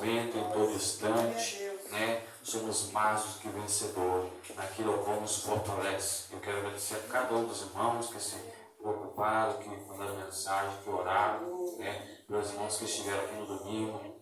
momento, em todo instante, né? Somos mais do que vencedores naquilo ao qual nos fortalece. Eu quero agradecer a cada um dos irmãos que se preocuparam, que mandaram mensagem, que oraram, né? Pelos irmãos que estiveram aqui no domingo,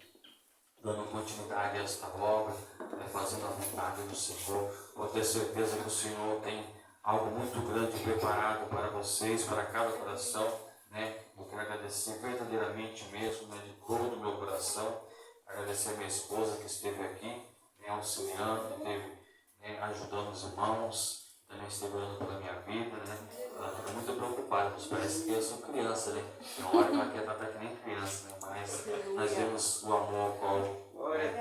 dando continuidade a esta obra, né? Fazendo a vontade do Senhor. Pode ter certeza que o Senhor tem algo muito grande preparado para vocês, para cada coração, né? Eu quero agradecer verdadeiramente mesmo, né, de todo o meu coração. Agradecer a minha esposa que esteve aqui, né, auxiliando, esteve, né, ajudando os irmãos, também esteve orando pela minha vida, né? Ela fica muito preocupada, porque parece que eu sou criança, né? Tem uma hora que ela quer tratar que nem criança, né? Mas nós vemos o amor qual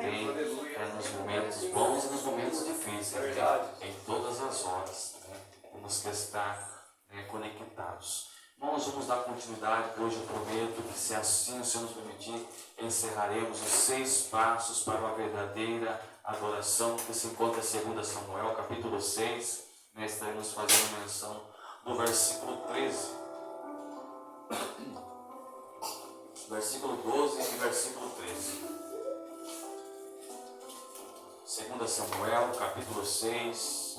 tem, nos momentos bons e nos momentos difíceis, né? Em todas as horas, né? Temos que estar, né, conectados. Nós vamos dar continuidade, que hoje eu prometo que, se assim o Senhor nos permitir, encerraremos os 6 passos para uma verdadeira adoração, que se encontra em 2 Samuel, capítulo 6, né, estaremos fazendo menção do versículo 13, versículo 12 e versículo 13. 2 Samuel, capítulo 6,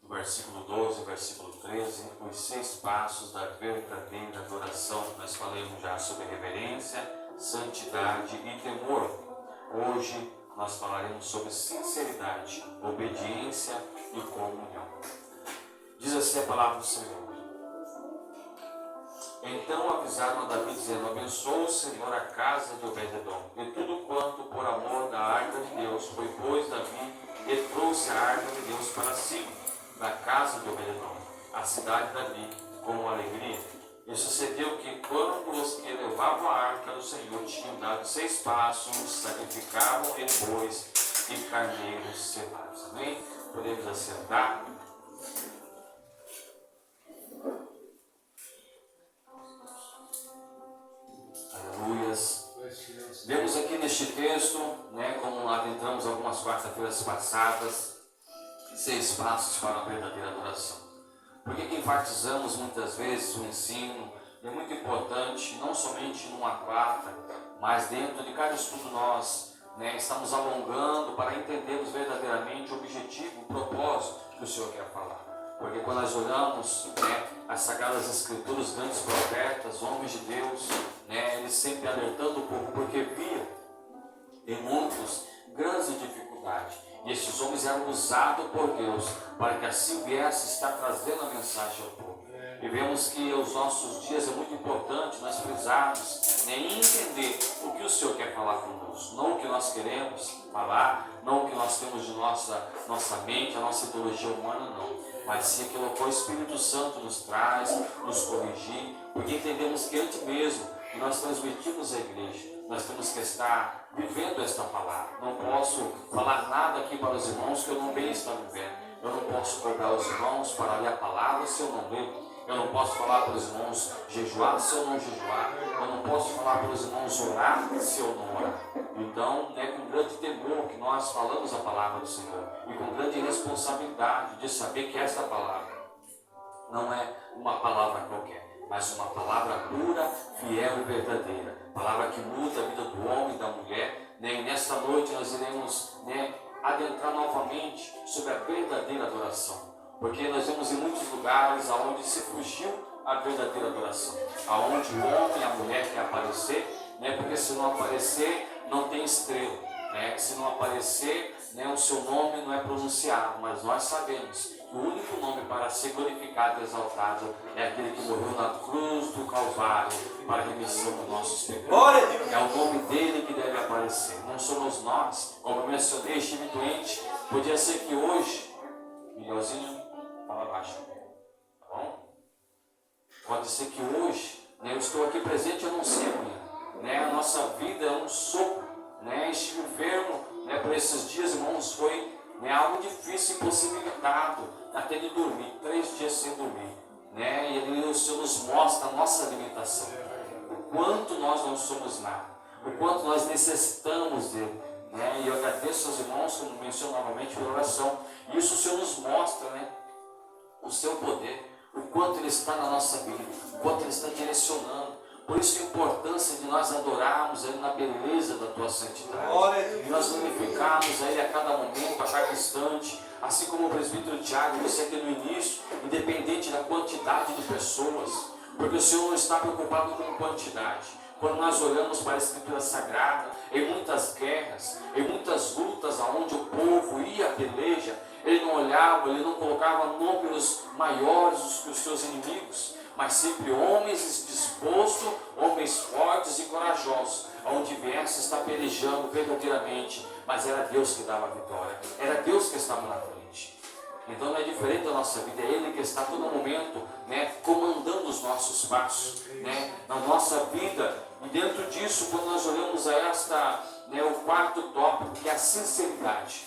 versículo 12, versículo 13, os 6 passos da verdadeira adoração. Nós falamos já sobre reverência, santidade e temor. Hoje nós falaremos sobre sinceridade, obediência e comunhão. Diz assim a palavra do Senhor. Então avisaram a Davi, dizendo: abençoa o Senhor a casa de Obed-edom e tudo quanto por amor da arca de Deus. Foi, pois, Davi e trouxe a arca de Deus para cima da casa de Obed-edom, a cidade de Davi, com alegria. E sucedeu que, quando os que levavam a arca do Senhor tinham dado 6 passos, sacrificavam bois e carneiros cevados. Amém? Podemos assentar. Aleluias. Vemos aqui neste texto, né, como adentramos algumas quarta-feiras passadas, 6 passos para a verdadeira adoração. Porque que enfatizamos muitas vezes o ensino, é muito importante, não somente numa quarta, mas dentro de cada estudo nós, né, estamos alongando para entendermos verdadeiramente o objetivo, o propósito que o Senhor quer falar. Porque quando nós olhamos, né, as Sagradas Escrituras, grandes profetas, homens de Deus, né, eles sempre alertando o povo, porque via em muitos grandes dificuldades. E esses homens eram usados por Deus para que assim viesse estar trazendo a mensagem ao povo. E vemos que os nossos dias é muito importante nós frisarmos, né, entender o que o Senhor quer falar conosco. Não o que nós queremos falar, não o que nós temos de nossa mente, a nossa ideologia humana, não. Mas sim aquilo que o Espírito Santo nos traz, nos corrigir, porque entendemos que antes mesmo que nós transmitimos à igreja, nós temos que estar vivendo esta palavra. Não posso falar nada aqui para os irmãos que eu não bem estou vivendo. Eu não posso cobrar os irmãos para ler a palavra se eu não ler. Eu não posso falar para os irmãos jejuar se eu não jejuar. Eu não posso falar para os irmãos orar se eu não orar. Então, é com grande temor que nós falamos a palavra do Senhor. E com grande responsabilidade de saber que esta palavra não é uma palavra qualquer, mas uma palavra pura, fiel e verdadeira. Palavra que muda a vida do homem e da mulher. E nesta noite nós iremos, né, adentrar novamente sobre a verdadeira adoração. Porque nós vemos em muitos lugares aonde se fugiu a verdadeira adoração. Aonde o homem e a mulher querem aparecer, né, porque se não aparecer, não tem estrela. Né? Se não aparecer, né, o seu nome não é pronunciado. Mas nós sabemos que o único nome para ser glorificado e exaltado é aquele que morreu na cruz do Calvário para a remissão dos nossos pecados. É o nome dele que deve aparecer. Não somos nós. Como eu mencionei, estive doente. Podia ser que hoje, Miguelzinho, fala baixo, tá bom? Pode ser que hoje, né, eu estou aqui presente, eu não sei amanhã. Né? A nossa vida é um sopro. Né? Estive enfermo, né, por esses dias, irmãos, foi, né, algo difícil, impossibilitado, até de dormir, 3 dias sem dormir. Né? E ali o Senhor nos mostra a nossa limitação, o quanto nós não somos nada, o quanto nós necessitamos dele. Né? E eu agradeço aos irmãos, como menciono novamente, pela oração. E isso o Senhor nos mostra, né, o seu poder, o quanto ele está na nossa vida, o quanto ele está direcionando. Por isso a importância de nós adorarmos Ele na beleza da Tua santidade. E nós glorificarmos Ele a cada momento, a cada instante. Assim como o presbítero Tiago disse aqui no início, independente da quantidade de pessoas. Porque o Senhor não está preocupado com quantidade. Quando nós olhamos para a Escritura Sagrada, em muitas guerras, em muitas lutas aonde o povo ia à peleja, ele não olhava, ele não colocava números maiores do que os seus inimigos, mas sempre homens dispostos, homens fortes e corajosos, aonde viesse estar pelejando verdadeiramente, mas era Deus que dava a vitória, era Deus que estava na frente. Então não é diferente da nossa vida, é Ele que está a todo momento, comandando os nossos passos, na nossa vida. E dentro disso, quando nós olhamos a o quarto tópico, que é a sinceridade,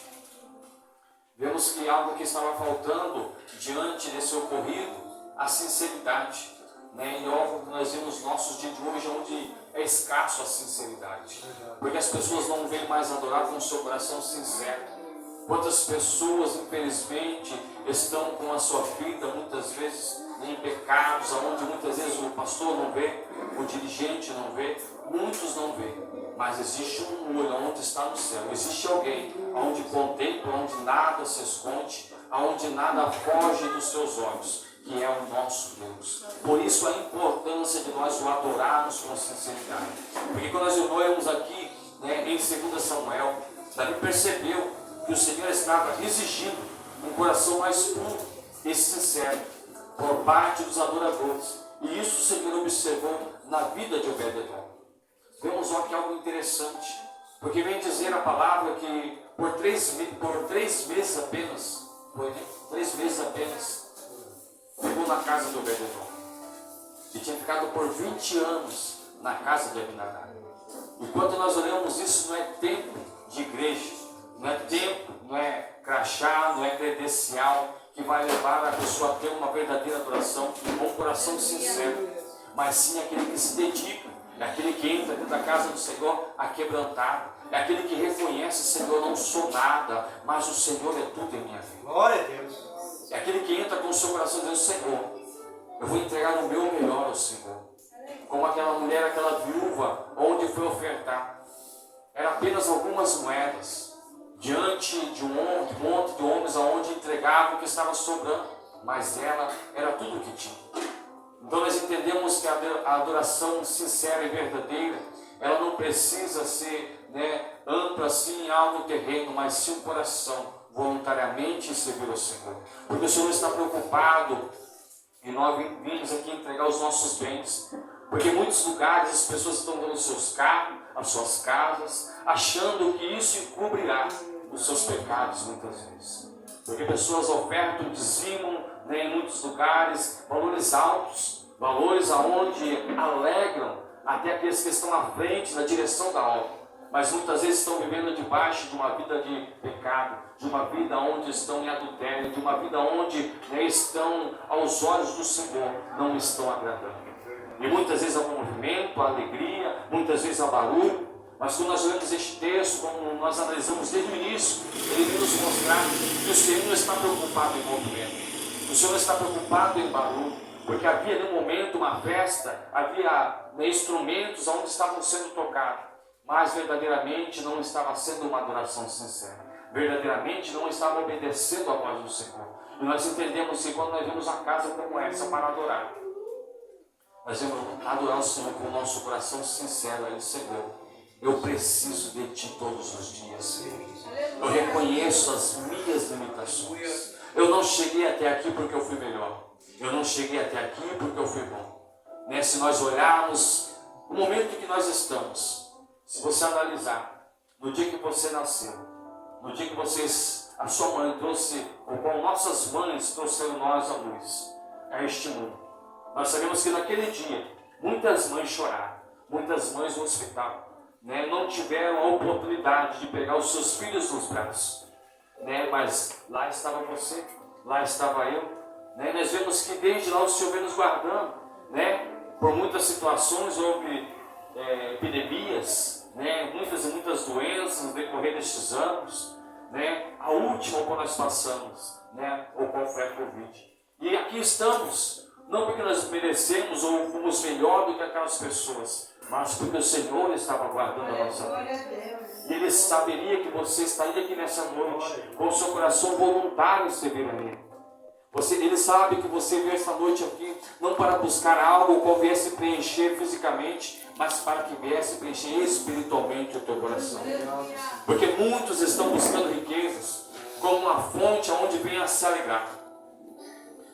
vemos que algo que estava faltando diante desse ocorrido, a sinceridade, e algo que nós vemos nos nossos dias de hoje, onde é escasso a sinceridade, porque as pessoas não vêm mais adorar com o seu coração sincero. Quantas pessoas, infelizmente, estão com a sua vida, muitas vezes, em pecados, onde muitas vezes o pastor não vê, o dirigente não vê, muitos não vê. Mas existe um olho onde está no céu, existe alguém onde contempla, onde nada se esconde, onde nada foge dos seus olhos, que é o nosso Deus. Por isso a importância de nós o adorarmos com sinceridade. Porque quando nós olhamos aqui, em 2 Samuel, Davi percebeu que o Senhor estava exigindo um coração mais puro e sincero por parte dos adoradores. E isso o Senhor observou na vida de Obed-edom. Vemos aqui algo interessante, porque vem dizer a palavra que por três meses apenas, ficou na casa de Obed-edom. E tinha ficado por 20 anos na casa de Abinadab. E quando nós olhamos isso, não é tempo de igreja, não é tempo, não é crachá, não é credencial que vai levar a pessoa a ter uma verdadeira adoração, um coração sincero, mas sim aquele que se dedica, é aquele que entra dentro da casa do Senhor aquebrantado, é aquele que reconhece: Senhor, não sou nada, mas o Senhor é tudo em minha vida. Glória a Deus. É aquele que entra com o seu coração dizendo: Senhor, eu vou entregar o meu melhor ao Senhor. Como aquela mulher, aquela viúva, onde foi ofertar, era apenas algumas moedas, diante de um monte de homens aonde entregavam o que estava sobrando, mas ela era tudo o que tinha. Então nós entendemos que a adoração sincera e verdadeira, ela não precisa ser ampla assim em algo terreno, mas sim um coração voluntariamente servir ao Senhor. Porque o Senhor está preocupado e nós vimos aqui entregar os nossos bens. Porque em muitos lugares as pessoas estão dando os seus carros, as suas casas, achando que isso encobrirá os seus pecados muitas vezes. Porque pessoas ofertam, dizimam em muitos lugares valores altos, valores aonde alegram até aqueles que estão à frente, na direção da obra. Mas muitas vezes estão vivendo debaixo de uma vida de pecado, de uma vida onde estão em adultério, de uma vida onde estão aos olhos do Senhor, não estão agradando. E muitas vezes há um movimento, há alegria, muitas vezes há barulho. Mas quando nós lemos este texto, como nós analisamos desde o início, ele vem nos mostrar que o Senhor não está preocupado em movimento. O Senhor está preocupado em barulho, porque havia no momento uma festa, havia instrumentos onde estavam sendo tocados, mas verdadeiramente não estava sendo uma adoração sincera. Verdadeiramente não estava obedecendo a voz do Senhor. E nós entendemos que quando nós vemos uma casa como essa para adorar, nós vamos adorar o Senhor com o nosso coração sincero. Ele: Senhor, eu preciso de Ti todos os dias. Eu reconheço as minhas limitações. Eu não cheguei até aqui porque eu fui melhor. Eu não cheguei até aqui porque eu fui bom. Se nós olharmos o momento que nós estamos, se você analisar, no dia que você nasceu, no dia que a sua mãe trouxe, ou como nossas mães trouxeram nós a luz a este mundo, nós sabemos que naquele dia muitas mães choraram, muitas mães no hospital, não tiveram a oportunidade de pegar os seus filhos nos braços, mas lá estava você, lá estava eu, nós vemos que desde lá o Senhor vem nos guardando, por muitas situações. Houve epidemias, muitas doenças no decorrer destes anos, a última qual nós passamos, ou qual foi a Covid. E aqui estamos, Não porque nós merecemos ou fomos melhor do que aquelas pessoas, mas porque o Senhor estava guardando a nossa vida. E Ele saberia que você estaria aqui nessa noite com o seu coração voluntário em servir a Ele. Ele sabe que você veio essa noite aqui não para buscar algo que viesse preencher fisicamente, mas para que viesse preencher espiritualmente o teu coração. Porque muitos estão buscando riquezas como uma fonte onde venha a se alegrar.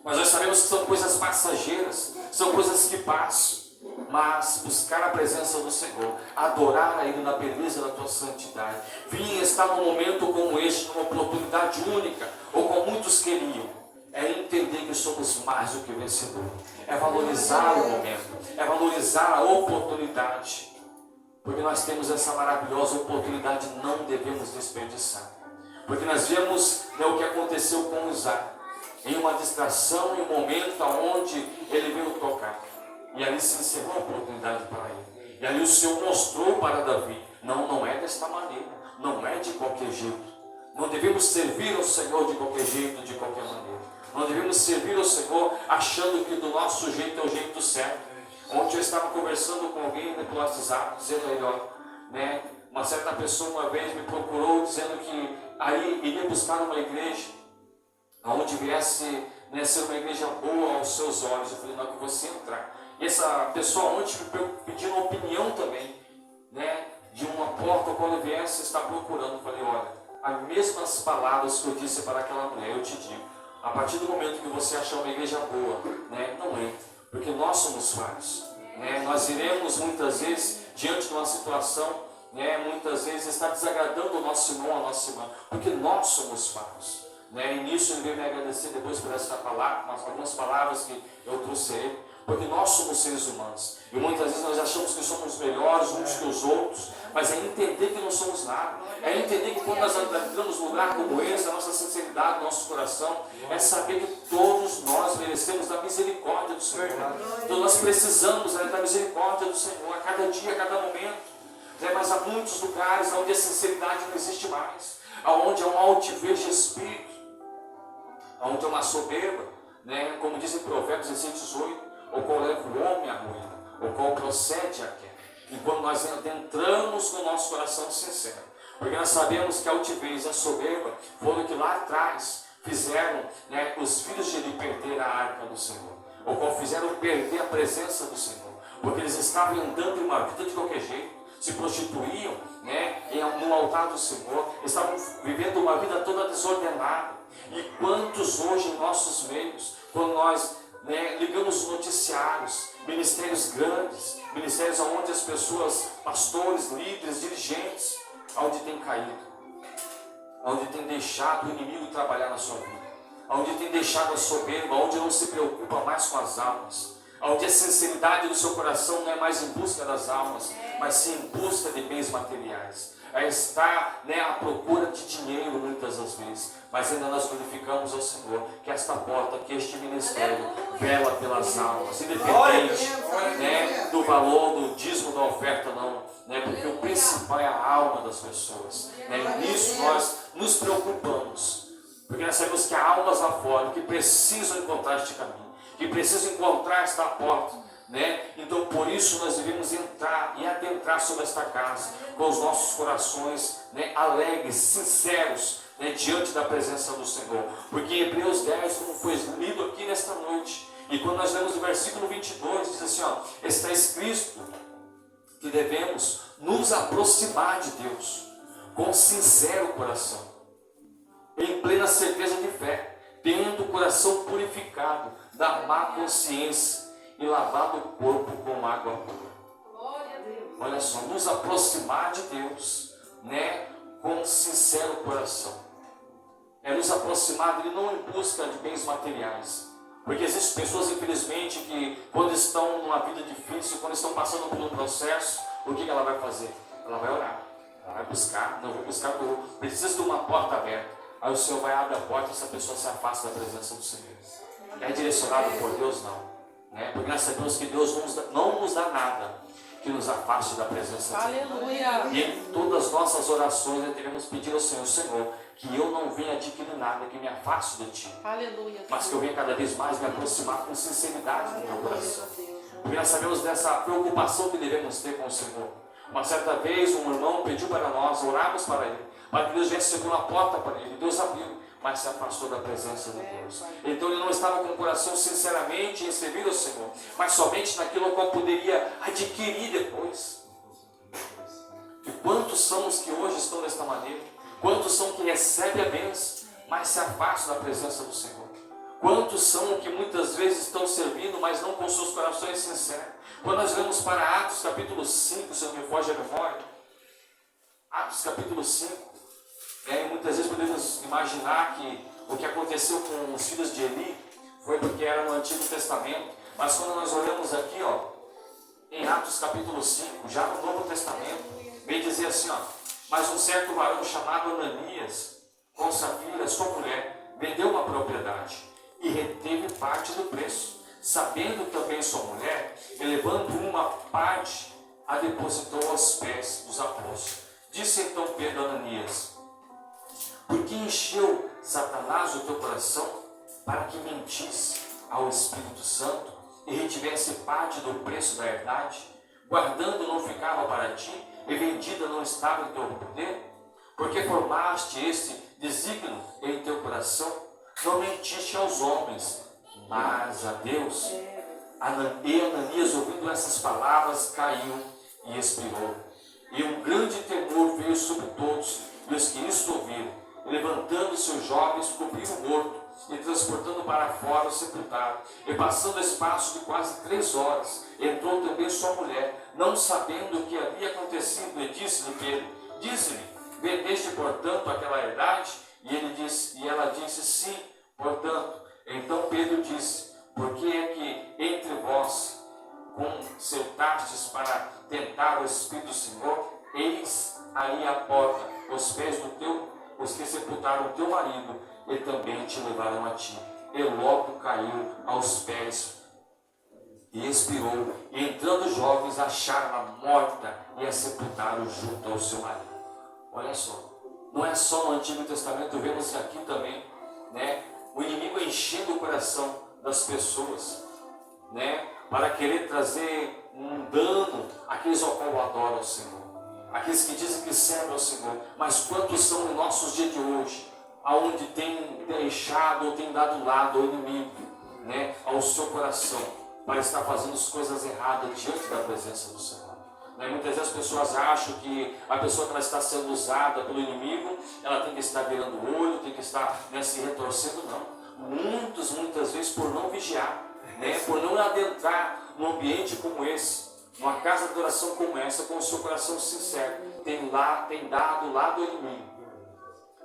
Mas nós sabemos que são coisas passageiras, são coisas que passam. Mas buscar a presença do Senhor, adorar a Ele na beleza da tua santidade, vir estar num momento como este, numa oportunidade única, ou como muitos queriam, é entender que somos mais do que vencedores, é valorizar o momento, é valorizar a oportunidade, porque nós temos essa maravilhosa oportunidade e não devemos desperdiçar. Porque nós vemos o que aconteceu com Uzá, em uma distração, em um momento onde ele veio tocar. E ali se encerrou a oportunidade para ele. E ali o Senhor mostrou para Davi, não é desta maneira, não é de qualquer jeito. Não devemos servir ao Senhor de qualquer jeito, de qualquer maneira. Não devemos servir ao Senhor achando que do nosso jeito é o jeito certo. Ontem eu estava conversando com alguém pelo WhatsApp, dizendo a ele, olha, uma certa pessoa uma vez me procurou dizendo que aí iria buscar uma igreja onde viesse ser uma igreja boa aos seus olhos. Eu falei, não, que você entrar. E essa pessoa ontem me pediu uma opinião também, de uma porta quando ele viesse estar procurando. Eu falei, olha, as mesmas palavras que eu disse para aquela mulher, eu te digo, a partir do momento que você achar uma igreja boa, não entre, porque nós somos falhos. Nós iremos muitas vezes diante de uma situação, muitas vezes está desagradando o nosso irmão, a nossa irmã, porque nós somos falhos. E nisso ele veio me agradecer depois por essa palavra, algumas palavras que eu trouxe a ele, porque nós somos seres humanos e muitas vezes nós achamos que somos melhores uns que os outros, mas é entender que não somos nada, é entender que quando nós entramos num lugar como esse, a nossa sinceridade, nosso coração, é saber que todos nós merecemos da misericórdia do Senhor, então nós precisamos da misericórdia do Senhor a cada dia, a cada momento, mas há muitos lugares onde a sinceridade não existe mais, onde há um altivez de espírito, onde há uma soberba, como dizem Provérbios 16:18, o qual leva o homem à ruína, o qual procede à queda. E quando nós adentramos no nosso coração sincero, porque nós sabemos que a altivez e a soberba foram que lá atrás fizeram os filhos de Eli perder a arca do Senhor, o qual fizeram perder a presença do Senhor, porque eles estavam andando em uma vida de qualquer jeito, se prostituíam no altar do Senhor, estavam vivendo uma vida toda desordenada. E quantos hoje em nossos meios, quando nós ligamos os noticiários, ministérios grandes, ministérios onde as pessoas, pastores, líderes, dirigentes, onde tem caído, onde tem deixado o inimigo trabalhar na sua vida, onde tem deixado a soberba, onde não se preocupa mais com as almas, onde a sinceridade do seu coração não é mais em busca das almas, mas sim em busca de bens materiais. Está à procura de dinheiro muitas das vezes, mas ainda nós glorificamos ao Senhor que esta porta, que este ministério vela pelas almas, independente do valor do dízimo da oferta, não, porque o principal é a alma das pessoas. E nisso nós nos preocupamos, porque nós sabemos que há almas lá fora que precisam encontrar este caminho, que precisam encontrar esta porta. Então por isso nós devemos entrar e adentrar sobre esta casa com os nossos corações alegres, sinceros, diante da presença do Senhor, porque em Hebreus 10, como foi lido aqui nesta noite, e quando nós lemos o versículo 22, diz assim, está escrito que devemos nos aproximar de Deus com sincero coração, em plena certeza de fé, tendo o coração purificado da má consciência e lavado o corpo com água pura. Olha só, nos aproximar de Deus, com sincero coração. É nos aproximar dele não em busca de bens materiais. Porque existem pessoas, infelizmente, que quando estão numa vida difícil, quando estão passando por um processo, o que ela vai fazer? Ela vai orar. Ela vai buscar, não vou buscar, porque eu preciso de uma porta aberta. Aí o Senhor vai abrir a porta e essa pessoa se afasta da presença do Senhor. É direcionado por Deus? Não. Porque nós sabemos que Deus não nos dá nada que nos afaste da presença de Deus. Aleluia. E em todas as nossas orações nós devemos pedir ao Senhor, Senhor, que eu não venha adquirir nada, que me afaste de Ti. Aleluia. Mas que eu venha cada vez mais me aproximar com sinceridade no meu coração. Porque nós sabemos dessa preocupação que devemos ter com o Senhor. Uma certa vez um irmão pediu para nós, orarmos para ele, para que Deus viesse abrir uma porta para ele. Deus abriu, mas se afastou da presença de Deus. Então ele não estava com o coração sinceramente em servir ao Senhor, mas somente naquilo qual poderia adquirir depois. E quantos são os que hoje estão desta maneira? Quantos são que recebem a bênção, mas se afastam da presença do Senhor? Quantos são que muitas vezes estão servindo, mas não com seus corações sinceros? Quando nós vamos para Atos capítulo 5, se não me foge a memória, Atos capítulo 5, muitas vezes podemos imaginar que o que aconteceu com os filhos de Eli foi porque era no Antigo Testamento, mas quando nós olhamos aqui, em Atos capítulo 5, já no Novo Testamento, vem dizer assim, mas um certo varão chamado Ananias, com Safira, sua mulher, vendeu uma propriedade e reteve parte do preço. Sabendo também sua mulher, elevando uma parte, a depositou aos pés dos apóstolos. Disse então Pedro a Ananias, por que encheu Satanás o teu coração para que mentisse ao Espírito Santo e retivesse parte do preço da herdade? Guardando não ficava para ti e vendida não estava em teu poder? Porque formaste este desígnio em teu coração, não mentiste aos homens, mas a Deus. E Ananias, ouvindo essas palavras, caiu e expirou. E um grande temor veio sobre todos e os que isto ouviram. Levantando-se os jovens, cobriram o morto e transportando para fora o sepultado. E passando espaço de quase 3 horas, entrou também sua mulher, não sabendo o que havia acontecido, e disse-lhe Pedro, disse-lhe, vendeste portanto aquela herdade? E ela disse, sim, portanto. Então Pedro disse, por que é que entre vós concertastes para tentar o Espírito do Senhor? Eis aí a porta, os pés os que sepultaram o teu marido, e também te levarão a ti. E logo caiu aos pés e expirou. E entrando os jovens, acharam-a morta e a sepultaram junto ao seu marido. Olha só, não é só no Antigo Testamento, vemos aqui também, o inimigo enchendo o coração das pessoas, para querer trazer um dano àqueles ao qual adoram o Senhor, aqueles que dizem que servem ao Senhor. Mas quantos são em nossos dias de hoje, aonde tem deixado ou tem dado lado ao inimigo, ao seu coração, para estar fazendo as coisas erradas diante da presença do Senhor? Muitas vezes as pessoas acham que a pessoa que ela está sendo usada pelo inimigo, ela tem que estar virando o olho, tem que estar se retorcendo. Não. Muitas vezes por não vigiar, por não adentrar num ambiente como esse, numa casa de adoração como essa, com o seu coração sincero, tem dado lado ao inimigo,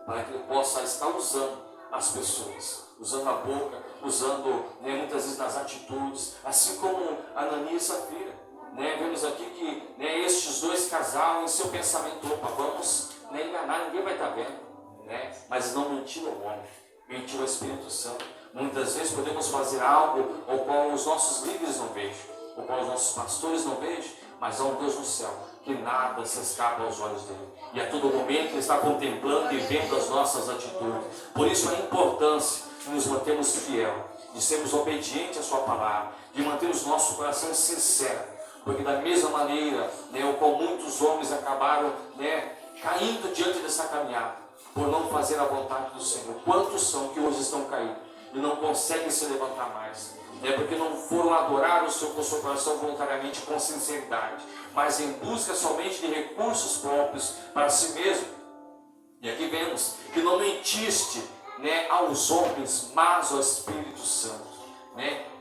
para que ele possa estar usando as pessoas, usando a boca, usando muitas vezes nas atitudes, assim como Ananias e Safira. Vemos aqui que estes dois casal, em seu pensamento, vamos enganar, ninguém vai estar vendo, mas não mentiu ao homem, mentiu ao Espírito Santo. Muitas vezes podemos fazer algo ao qual os nossos líderes não vejam, ao qual os nossos pastores não vejam, mas há um Deus no céu que nada se escapa aos olhos dele, e a todo momento ele está contemplando e vendo as nossas atitudes. Por isso a importância de nos mantermos fiel, de sermos obedientes à sua palavra, de mantermos nosso coração sincero. Porque da mesma maneira, o qual muitos homens acabaram caindo diante dessa caminhada, por não fazer a vontade do Senhor. Quantos são que hoje estão caídos e não conseguem se levantar mais? Porque não foram adorar o Senhor com o seu coração voluntariamente, com sinceridade, mas em busca somente de recursos próprios para si mesmo. E aqui vemos que não mentiste aos homens, mas ao Espírito Santo.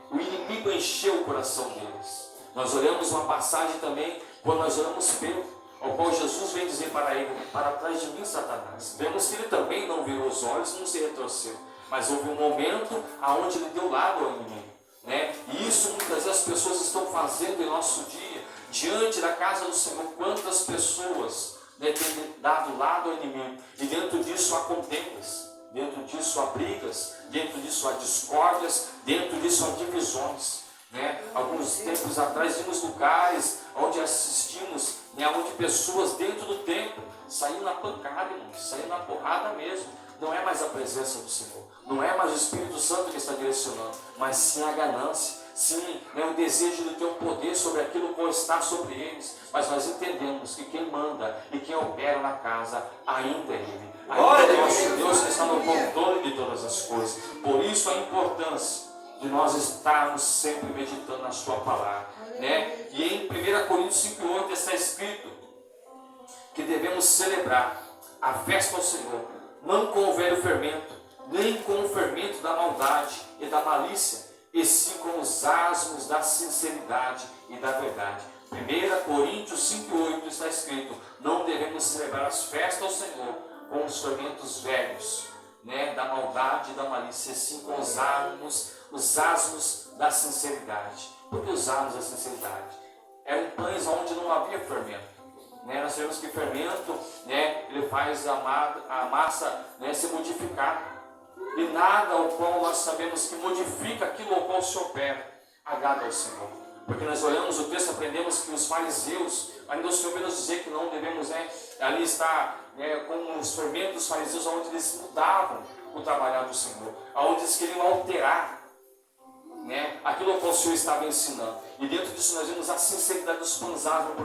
O inimigo encheu o coração deles. Nós olhamos uma passagem também, quando nós olhamos Pedro, ao qual Jesus vem dizer para ele, para trás de mim, Satanás. Vemos que ele também não virou os olhos, não se retorceu, mas houve um momento onde ele deu lado ao inimigo. E isso muitas vezes as pessoas estão fazendo em nosso dia, diante da casa do Senhor. Quantas pessoas têm dado lado ao inimigo, e dentro disso há contendas, dentro disso há brigas, dentro disso há discórdias, dentro disso há divisões. Né? Alguns tempos atrás vimos lugares onde assistimos, né, onde pessoas dentro do templo saíram na pancada, irmãos, saíram na porrada mesmo. Não é mais a presença do Senhor, não é mais o Espírito Santo que está direcionando, mas sim a ganância, sim, né, o desejo de ter um poder sobre aquilo que está sobre eles. Mas nós entendemos que quem manda e quem opera na casa ainda é Ele, ainda é o nosso Deus que está no controle de todas as coisas. Por isso a importância de nós estarmos sempre meditando na sua palavra, né? E em 1 Coríntios 5,8 está escrito que devemos celebrar a festa ao Senhor, não com o velho fermento, nem com o fermento da maldade e da malícia, e sim com os asmos da sinceridade e da verdade. 1 Coríntios 5,8 está escrito: não devemos celebrar as festas ao Senhor com os fermentos velhos, né, da maldade e da malícia, e sim com os asmos da sinceridade. Por que os asmos da sinceridade? Eram pães onde não havia fermento. Né? Nós sabemos que fermento, né, ele faz a massa, né, se modificar. E nada ao qual nós sabemos que modifica aquilo ao qual se opera agrada ao Senhor. Porque nós olhamos o texto, aprendemos que os fariseus, ainda o Senhor veio nos dizer que não devemos, né, ali estar, né, com os fermentos dos fariseus, onde eles mudavam o trabalhar do Senhor, onde eles queriam alterar, né, aquilo que o Senhor estava ensinando. E dentro disso nós vimos a sinceridade dos pães asmos,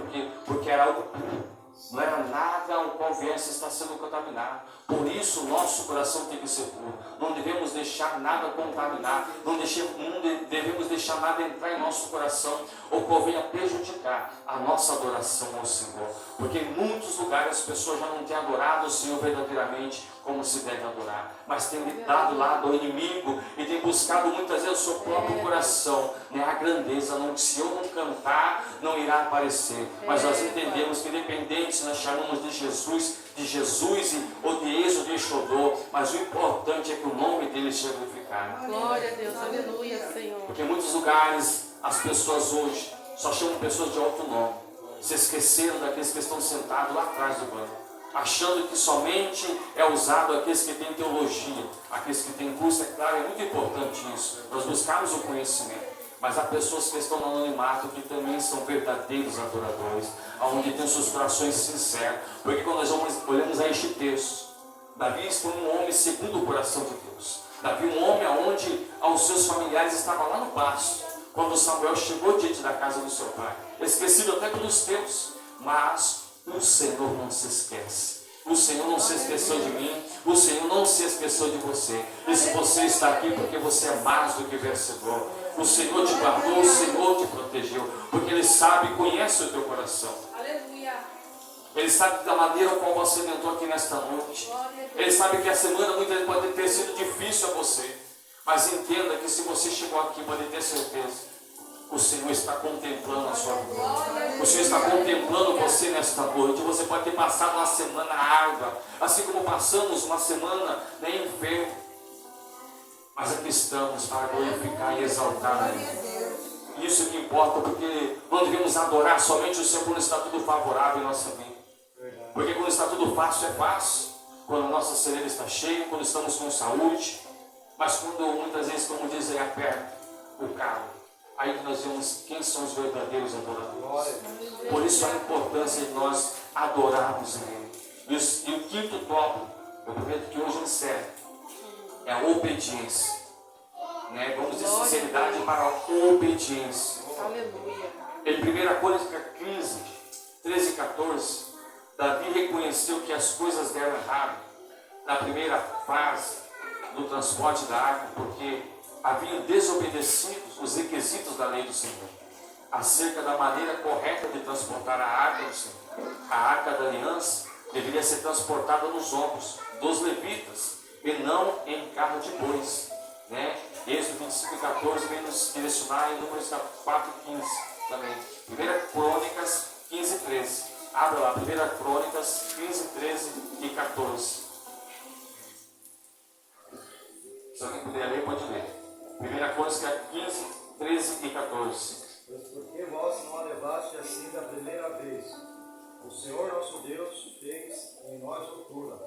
porque era algo puro, não era nada ao qual viesse estar sendo contaminado. Por isso o nosso coração tem que ser puro. Não devemos deixar nada contaminar, não devemos deixar nada entrar em nosso coração ou que venha prejudicar a nossa adoração ao Senhor. Porque em muitos lugares as pessoas já não têm adorado o Senhor verdadeiramente como se deve adorar, mas tem dado lado ao inimigo e tem buscado muitas vezes o seu próprio coração, né? A grandeza, não, se eu não cantar, não irá aparecer. Mas nós entendemos que independente se nós chamamos de Jesus ou de Êxodo de Xodó, mas o importante é que o nome dele seja glorificado. Glória a Deus, aleluia, Senhor. Porque em muitos lugares as pessoas hoje só chamam pessoas de alto nome, se esqueceram daqueles que estão sentados lá atrás do banco, achando que somente é usado aqueles que têm teologia, aqueles que têm curso. É claro, é muito importante isso, nós buscamos o conhecimento, mas há pessoas que estão no anonimato que também são verdadeiros adoradores, onde têm seus corações sinceros. Porque quando nós olhamos a este texto, Davi foi um homem segundo o coração de Deus. Davi, um homem onde aos seus familiares estavam lá no pasto, quando Samuel chegou diante da casa do seu pai, esquecido até pelos teus, mas o Senhor não se esquece. O Senhor não se esqueceu de mim, o Senhor não se esqueceu de você. E se você está aqui, porque você é mais do que vencedor. O Senhor te guardou, o Senhor te protegeu, porque Ele sabe e conhece o teu coração. Aleluia. Ele sabe da maneira como você entrou aqui nesta noite. Ele sabe que a semana muitas vezes pode ter sido difícil a você, mas entenda que se você chegou aqui, pode ter certeza, o Senhor está contemplando a sua vida. O Senhor está contemplando você nesta noite. Você pode ter passado uma semana árdua, assim como passamos uma semana, né, enfermo, mas aqui estamos para glorificar e exaltar a Ele. Isso que importa, porque não devemos adorar somente o Senhor quando está tudo favorável em nossa vida. Porque quando está tudo fácil, é fácil. Quando a nossa celeira está cheia, quando estamos com saúde. Mas quando muitas vezes, como diz aí, aperta o carro, aí que nós vemos quem são os verdadeiros adoradores. Por isso a importância de nós adorarmos a Ele. E o quinto tópico, eu prometo que hoje encerra, é a obediência. Né? Vamos de sinceridade para a obediência. Aleluia. Em 1 Coríntios 15, 13 e 14, Davi reconheceu que as coisas deram errado na primeira fase do transporte da arca, porque haviam desobedecido os requisitos da lei do Senhor, acerca da maneira correta de transportar a arca do Senhor. A arca da aliança deveria ser transportada nos ombros dos levitas e não em carro de bois. Né? Êxodo 25:14 vem nos direcionar em Números 4:15 também. 1 Crônicas 15:13. Abra lá, 1 Crônicas 15, 13 e 14. Se alguém puder ler, pode ler. 1 Crônicas 15, 13 e 14. Pois porque vós não a levaste assim da primeira vez, o Senhor nosso Deus fez em nós o turno,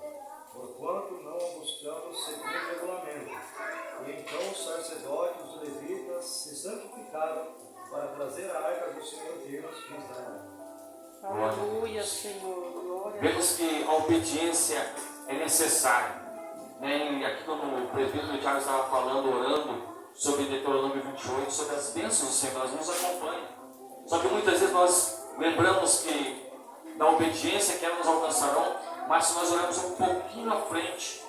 porquanto não a buscamos segundo o regulamento. E então os sacerdotes e os levitas se santificaram para trazer a arca do Senhor Deus de Israel. Aleluia, Senhor. Glória. Vemos que a obediência é necessária. E aqui quando o presbítero Tiago estava falando, orando sobre Deuteronômio 28, sobre as bênçãos do Senhor, elas nos acompanham. Só que muitas vezes nós lembramos que da obediência que elas nos alcançarão, mas se nós olharmos um pouquinho à frente,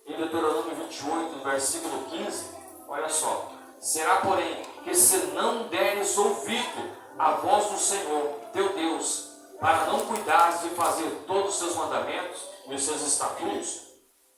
em Deuteronômio 28, no versículo 15, olha só: será, porém, que se não deres ouvido à voz do Senhor, teu Deus, para não cuidares de fazer todos os seus mandamentos e os seus estatutos,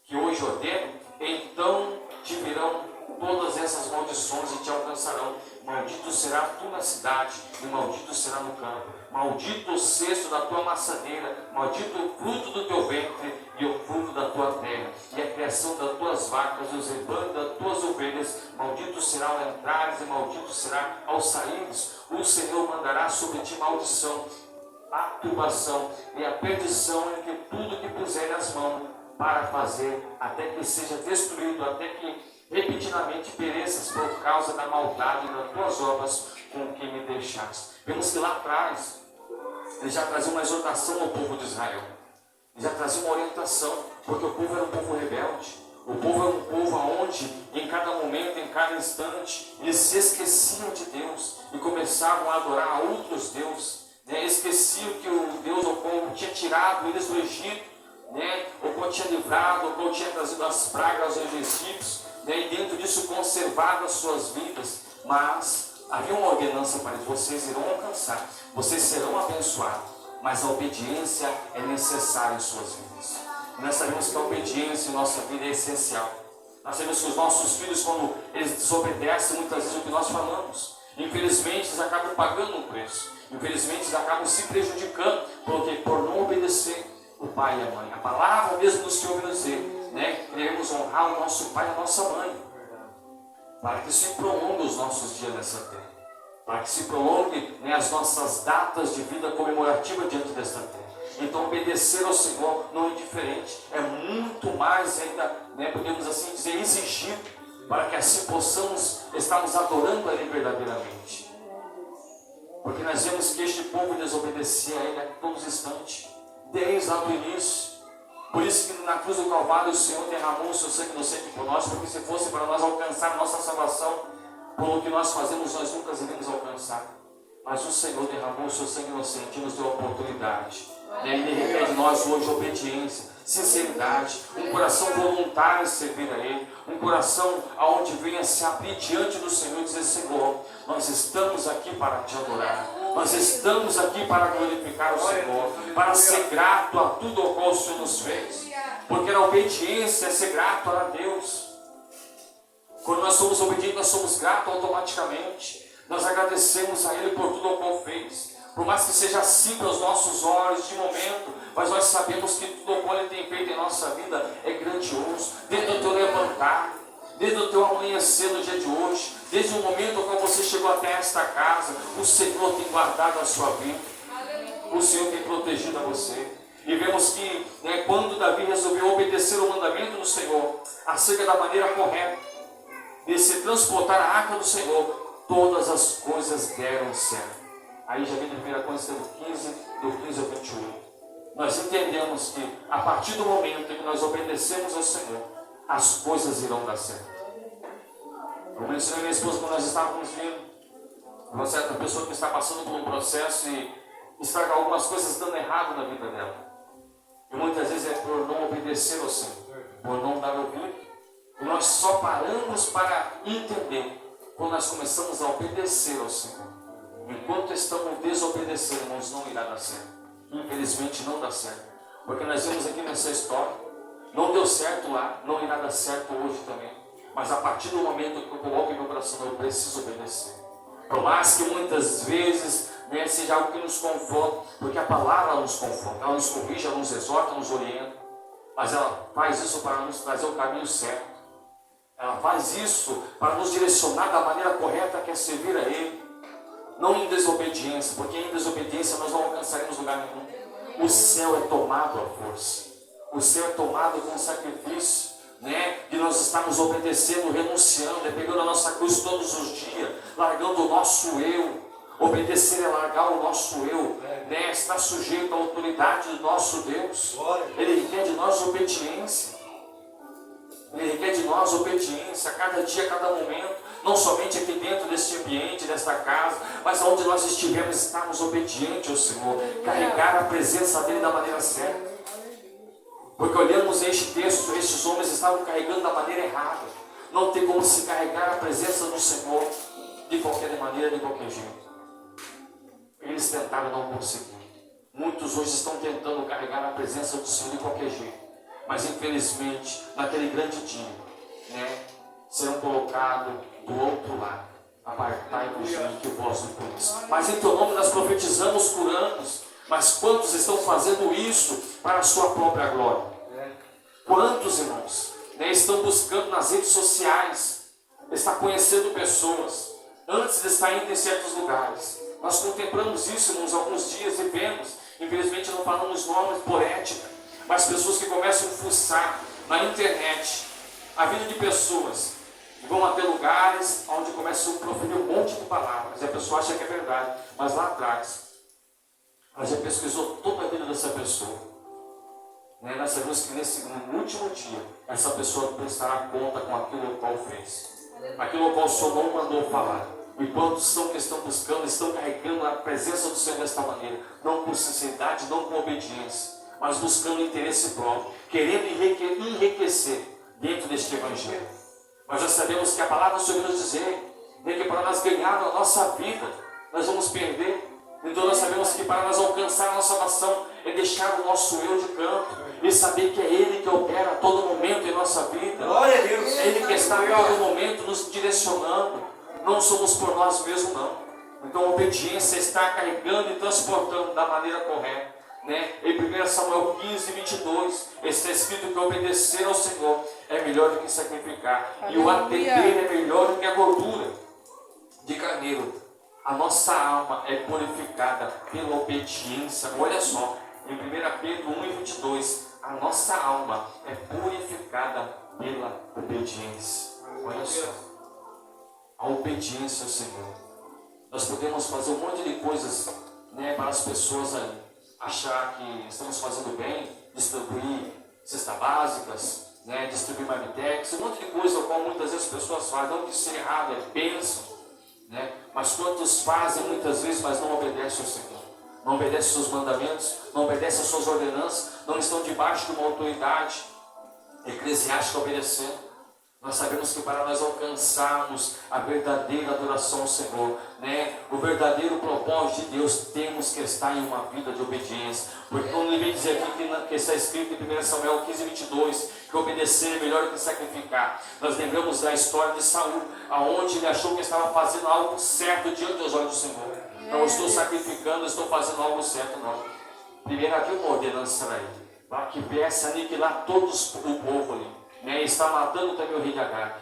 que hoje ordeno, então te virão todas essas maldições e te alcançarão. Maldito será tu na cidade, e maldito será no campo. Maldito o cesto da tua maçadeira, maldito o fruto do teu ventre e o fruto da tua terra, e a criação das tuas vacas e os rebanhos das tuas ovelhas. Maldito será ao entrares e maldito será ao saíres. O Senhor mandará sobre ti maldição, a turbação e a perdição em que tudo que puser as mãos para fazer, até que seja destruído, até que repetidamente pereças por causa da maldade das tuas obras com que me deixaste. Vemos que lá atrás ele já trazia uma exortação ao povo de Israel, ele já trazia uma orientação, porque o povo era um povo rebelde, o povo era um povo onde em cada momento, em cada instante, eles se esqueciam de Deus e começavam a adorar a outros deuses, esqueciam que o Deus ao qual tinha tirado eles do Egito, o qual tinha livrado, o qual tinha trazido as pragas aos egípcios, e dentro disso conservado as suas vidas. Mas havia uma ordenança para eles: vocês irão alcançar, vocês serão abençoados, mas a obediência é necessária em suas vidas. E nós sabemos que a obediência em nossa vida é essencial. Nós sabemos que os nossos filhos, quando eles desobedecem muitas vezes o que nós falamos, infelizmente eles acabam pagando um preço, infelizmente eles acabam se prejudicando, porque por não obedecer o pai e a mãe. A palavra mesmo do Senhor nos diz, que devemos honrar o nosso pai e a nossa mãe, para que se prolongue os nossos dias nessa terra, para que se prolongue as nossas datas de vida comemorativa diante desta terra. Então obedecer ao Senhor não é diferente, é muito mais ainda, podemos assim dizer, exigido, para que assim possamos estarmos adorando a Ele verdadeiramente. Porque nós vemos que este povo desobedecia a Ele a todos os instantes, desde lá do início. Por isso que na cruz do Calvário o Senhor derramou o seu sangue inocente por nós, porque se fosse para nós alcançar nossa salvação, pelo que nós fazemos, nós nunca iremos alcançar. Mas o Senhor derramou o seu sangue inocente e nos deu a oportunidade. E Ele requer de nós hoje obediência, sinceridade, um coração voluntário em servir a Ele, um coração onde venha se abrir diante do Senhor e dizer: Senhor, nós estamos aqui para te adorar, nós estamos aqui para glorificar o Senhor, para ser grato a tudo o qual o Senhor nos fez, porque na obediência é ser grato a Deus. Quando nós somos obedientes, nós somos gratos automaticamente, nós agradecemos a Ele por tudo o qual fez. Por mais que seja simples aos nossos olhos de momento, mas nós sabemos que tudo o qual Ele tem feito em nossa vida é grandioso. Desde o teu levantar, desde o teu amanhecer no dia de hoje, desde o momento quando você chegou até esta casa, o Senhor tem guardado a sua vida, o Senhor tem protegido a você. E vemos que quando Davi resolveu obedecer o mandamento do Senhor, acerca da maneira correta de se transportar a arca do Senhor, todas as coisas deram certo. Aí já vem a primeira coisa do 15 ao 21. Nós entendemos que a partir do momento em que nós obedecemos ao Senhor, as coisas irão dar certo. Eu mencionei a minha esposa quando nós estávamos vendo uma certa pessoa que está passando por um processo e está algumas coisas dando errado na vida dela. E muitas vezes é por não obedecer ao Senhor, por não dar ouvido. E nós só paramos para entender quando nós começamos a obedecer ao Senhor. Enquanto estamos desobedecendo, irmãos, não irá dar certo. Infelizmente não dá certo. Porque nós vemos aqui nessa história, não deu certo lá, não irá dar certo hoje também. Mas a partir do momento que eu coloco em meu coração, eu preciso obedecer. Por mais que muitas vezes seja algo que nos confronta, porque a palavra nos confronta, ela nos corrige, ela nos exorta, nos orienta. Mas ela faz isso para nos trazer o caminho certo. Ela faz isso para nos direcionar da maneira correta, que é servir a Ele. Não em desobediência, porque em desobediência nós não alcançaremos lugar nenhum. O céu é tomado à força. o céu é tomado como sacrifício, né? De nós estarmos obedecendo, renunciando, pegando a nossa cruz todos os dias, largando o nosso eu. Obedecer é largar o nosso eu, né? Estar sujeito à autoridade do nosso Deus. Ele requer de nós obediência. Ele requer de nós obediência a cada dia, a cada momento. Não somente aqui dentro deste ambiente, desta casa, mas onde nós estivermos, estarmos obedientes ao Senhor. Carregar a presença dEle da maneira certa. Porque olhamos este texto, estes homens estavam carregando da maneira errada. Não tem como se carregar a presença do Senhor de qualquer maneira, de qualquer jeito. Eles tentaram, não conseguiram. Muitos hoje estão tentando carregar a presença do Senhor de qualquer jeito. Mas infelizmente, naquele grande dia, né, serão colocados do outro lado. Apartai-vos de mim, que vós não conheço. Mas em teu nome nós profetizamos, curamos. Mas quantos estão fazendo isso para a sua própria glória? Quantos, irmãos, né, estão buscando nas redes sociais, está conhecendo pessoas, antes de estar indo em certos lugares? Nós contemplamos isso, irmãos, alguns dias e vemos. Infelizmente não falamos nomes por ética, mas pessoas que começam a fuçar na internet a vida de pessoas, e vão até lugares onde começam a proferir um monte de palavras, e a pessoa acha que é verdade, mas lá atrás ela já pesquisou toda a vida dessa pessoa, né? Nós sabemos que no último dia essa pessoa prestará conta com aquilo qual fez, aquilo qual o Senhor não mandou falar. E quantos são que estão buscando, estão carregando a presença do Senhor desta maneira, não com sinceridade, não com obediência, mas buscando interesse próprio, querendo enriquecer dentro deste Evangelho. Mas já sabemos que a palavra do Senhor nos dizer, né, que para nós ganharmos a nossa vida, nós vamos perder. Então nós sabemos que para nós alcançar a nossa salvação é deixar o nosso eu de canto e saber que é Ele que opera a todo momento em nossa vida. Glória a Deus. É Ele que está a todo momento nos direcionando. Não somos por nós mesmos, não. Então a obediência está carregando e transportando da maneira correta, né? Em 1 Samuel 15, 22 está escrito que obedecer ao Senhor é melhor do que sacrificar. E o atender é melhor do que a gordura de carneiro. A nossa alma é purificada pela obediência. Olha só, em 1 Pedro 1 e 22, a nossa alma é purificada pela obediência. Olha só, a obediência ao Senhor. Nós podemos fazer um monte de coisas, né, para as pessoas aí, achar que estamos fazendo bem, distribuir cestas básicas, né, distribuir marmitex, um monte de coisa, qual muitas vezes as pessoas fazem, não que isso é errado, é bênção. Né? Mas quantos fazem muitas vezes, mas não obedecem ao Senhor, não obedecem aos seus mandamentos, não obedecem às suas ordenanças, não estão debaixo de uma autoridade eclesiástica obedecendo. Nós sabemos que para nós alcançarmos a verdadeira adoração ao Senhor, né, o verdadeiro propósito de Deus, temos que estar em uma vida de obediência. Porque quando ele vem dizer aqui que está escrito em 1 Samuel 15, 22, que obedecer é melhor do que sacrificar, nós lembramos da história de Saul, aonde ele achou que estava fazendo algo certo diante dos olhos do Senhor. Não estou sacrificando, estou fazendo algo certo, não. Primeiro havia uma ordenança para ele, para que viesse aniquilar todos o povo ali. Né, está matando também o rei de Agag.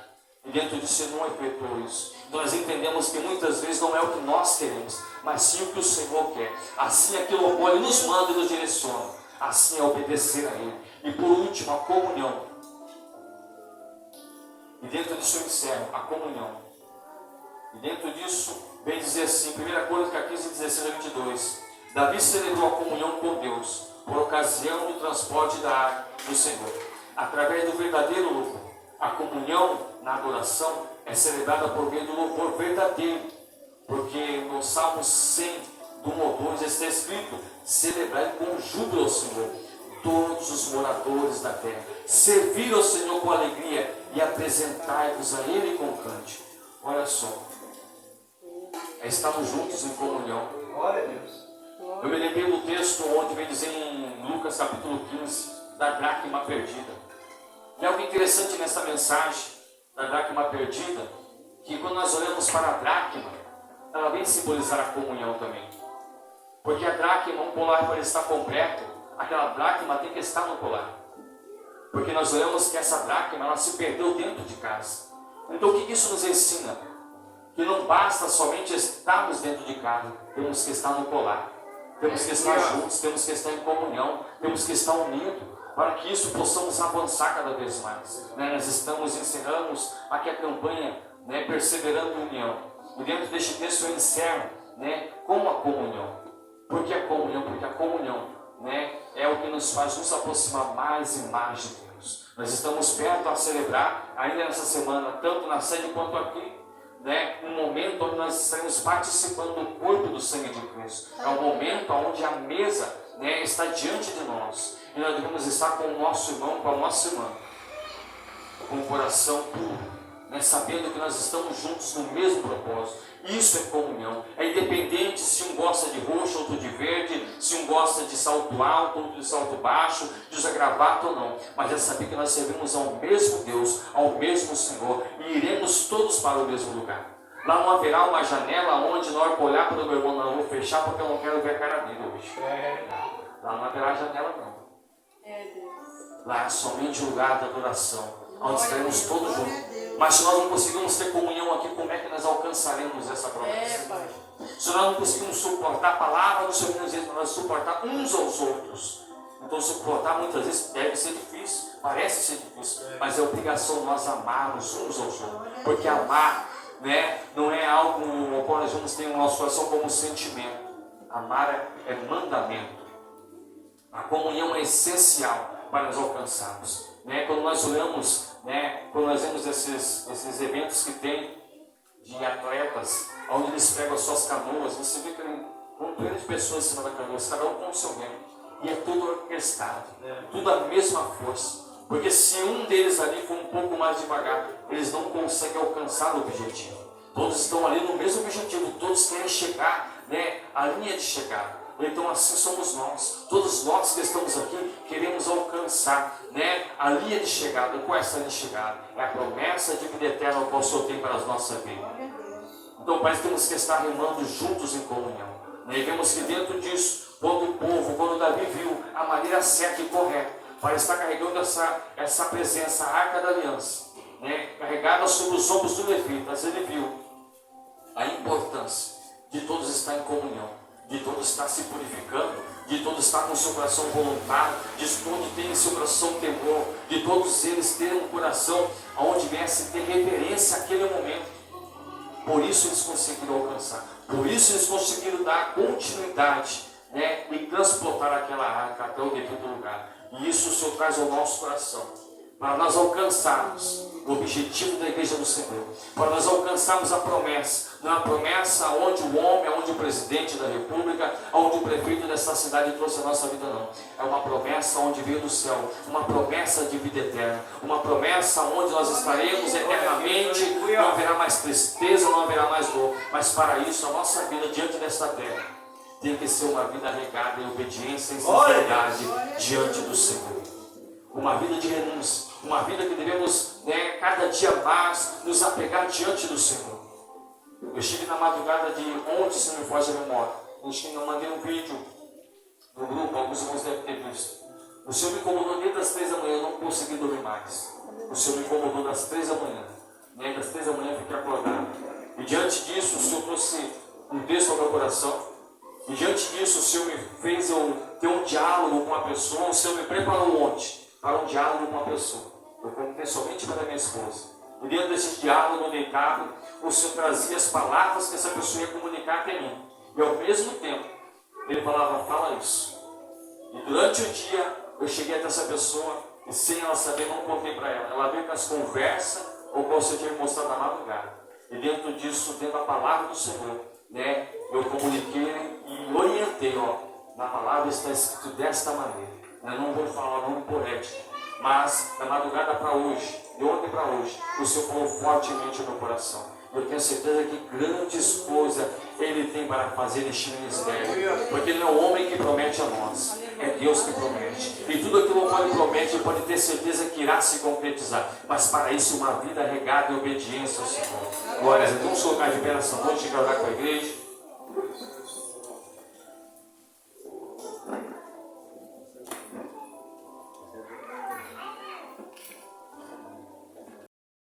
E dentro disso ele não efetuou isso. Então nós entendemos que muitas vezes não é o que nós queremos, mas sim o que o Senhor quer. Assim aquilo que Ele nos manda e nos direciona. Assim é obedecer a Ele. E por último, a comunhão. E dentro disso eu encerro, a comunhão. E dentro disso, vem dizer assim, 1 Crônicas 15, 16 a 22. Davi celebrou a comunhão com Deus, por ocasião do transporte da arca do Senhor. Através do verdadeiro louvor. A comunhão na adoração é celebrada por meio do louvor verdadeiro. Porque no Salmo 100, do 1 ao 2, está escrito: celebrai com júbilo ao Senhor todos os moradores da terra. Servir ao Senhor com alegria e apresentai-vos a Ele com cântico. Olha só. Estamos juntos em comunhão. Glória a Deus. Eu me lembrei do texto onde vem dizer em Lucas capítulo 15, da dracma perdida. E algo interessante nessa mensagem da dracma perdida, que quando nós olhamos para a dracma, ela vem simbolizar a comunhão também. Porque a dracma, um colar para estar completo, aquela dracma tem que estar no colar. Porque nós olhamos que essa dracma, ela se perdeu dentro de casa. Então o que isso nos ensina? Que não basta somente estarmos dentro de casa, temos que estar no colar. Temos que estar juntos, temos que estar em comunhão, temos que estar unidos, para que isso possamos avançar cada vez mais. Nós encerramos aqui a campanha, perseverando em união. E dentro deste texto eu encerro com a comunhão. Por que a comunhão? Porque a comunhão é o que nos faz nos aproximar mais e mais de Deus. Nós estamos perto a celebrar, ainda nessa semana, tanto na sede quanto aqui, um momento onde nós estaremos participando do corpo do sangue de Cristo. É um momento onde a mesa está diante de nós. E nós devemos estar com o nosso irmão, com a nossa irmã, com o coração puro, sabendo que nós estamos juntos no mesmo propósito. Isso é comunhão. É independente se um gosta de roxo, outro de verde, se um gosta de salto alto, outro de salto baixo, de usar gravata ou não. Mas é saber que nós servimos ao mesmo Deus, ao mesmo Senhor, e iremos todos para o mesmo lugar. Lá não haverá uma janela onde, na hora que olhar para o meu irmão, não vou fechar porque eu não quero ver a cara dele hoje. Lá não haverá janela não. Lá é somente o lugar da adoração, onde estaremos todos juntos. Mas se nós não conseguimos ter comunhão aqui, como é que nós alcançaremos essa promessa? Se nós não conseguimos suportar a palavra do Senhor, às vezes nós suportar uns aos outros. Então suportar muitas vezes deve ser difícil, parece ser difícil, mas é obrigação nós amarmos uns aos outros. Porque amar não é algo ao qual nós vamos ter no nosso coração como sentimento. Amar é mandamento. A comunhão é essencial para nós alcançarmos. Quando nós olhamos, quando nós vemos esses eventos que tem de atletas, onde eles pegam as suas canoas, você vê que vão 3 pessoas em cima da canoa, cada um com o seu remo, e é tudo orquestrado, tudo a mesma força, porque se um deles ali for um pouco mais devagar, eles não conseguem alcançar o objetivo. Todos estão ali no mesmo objetivo, todos querem chegar à linha de chegada. Então assim somos nós, todos nós que estamos aqui queremos alcançar a linha de chegada. Qual é essa linha de chegada? É a promessa de vida eterna que o Senhor tem para as nossas vidas. Então parece que temos que estar remando juntos em comunhão. E vemos que dentro disso, quando Davi viu a maneira certa e correta para estar carregando essa presença, a Arca da Aliança, carregada sobre os ombros do levitas, ele viu a importância de todos estar em comunhão, de todos estar se purificando, de todos estar com o seu coração voluntário, de todos terem seu coração temor, de todos eles terem um coração onde viesse ter reverência àquele momento. Por isso eles conseguiram alcançar, por isso eles conseguiram dar continuidade e transportar aquela arca até o devido lugar. E isso o Senhor traz ao nosso coração, para nós alcançarmos o objetivo da igreja do Senhor, para nós alcançarmos a promessa. Não é uma promessa onde o homem, onde o presidente da república, onde o prefeito dessa cidade trouxe a nossa vida, não. É uma promessa onde veio do céu, uma promessa de vida eterna, uma promessa onde nós estaremos eternamente, não haverá mais tristeza, não haverá mais dor. Mas para isso, a nossa vida diante desta terra tem que ser uma vida regada em obediência e sinceridade diante do Senhor. Uma vida de renúncia, uma vida que devemos cada dia mais nos apegar diante do Senhor. Eu estive na madrugada de ontem, se não me foge a memória. Eu mandei um vídeo no grupo, alguns irmãos devem ter visto. O Senhor me incomodou desde as 3 da manhã, eu não consegui dormir mais. O Senhor me incomodou das 3 da manhã. Das 3 da manhã eu fiquei acordado. E diante disso, o Senhor trouxe um texto ao meu coração. E diante disso, o Senhor me fez eu ter um diálogo com uma pessoa. O Senhor me preparou ontem para um diálogo com uma pessoa. Eu contei somente para minha esposa. E dentro desse diálogo deitado, o Senhor trazia as palavras que essa pessoa ia comunicar até mim. E ao mesmo tempo, ele falava, fala isso. E durante o dia, eu cheguei até essa pessoa e sem ela saber, não contei para ela. Ela veio com as conversas, ou qual o Senhor tinha me mostrado na madrugada. E dentro disso, dentro da palavra do Senhor, eu comuniquei e orientei, na palavra está escrito desta maneira. Eu não vou falar nome poético, mas da madrugada para hoje, de ontem para hoje, o Senhor falou fortemente no meu coração. Eu tenho certeza que grandes coisas Ele tem para fazer neste ministério, porque Ele não é o homem que promete a nós, é Deus que promete. E tudo aquilo que Ele promete, Ele pode ter certeza que irá se concretizar. Mas para isso, uma vida regada em obediência ao Senhor. Glória a Deus. Vamos colocar de pé nessa noite e orar com a igreja.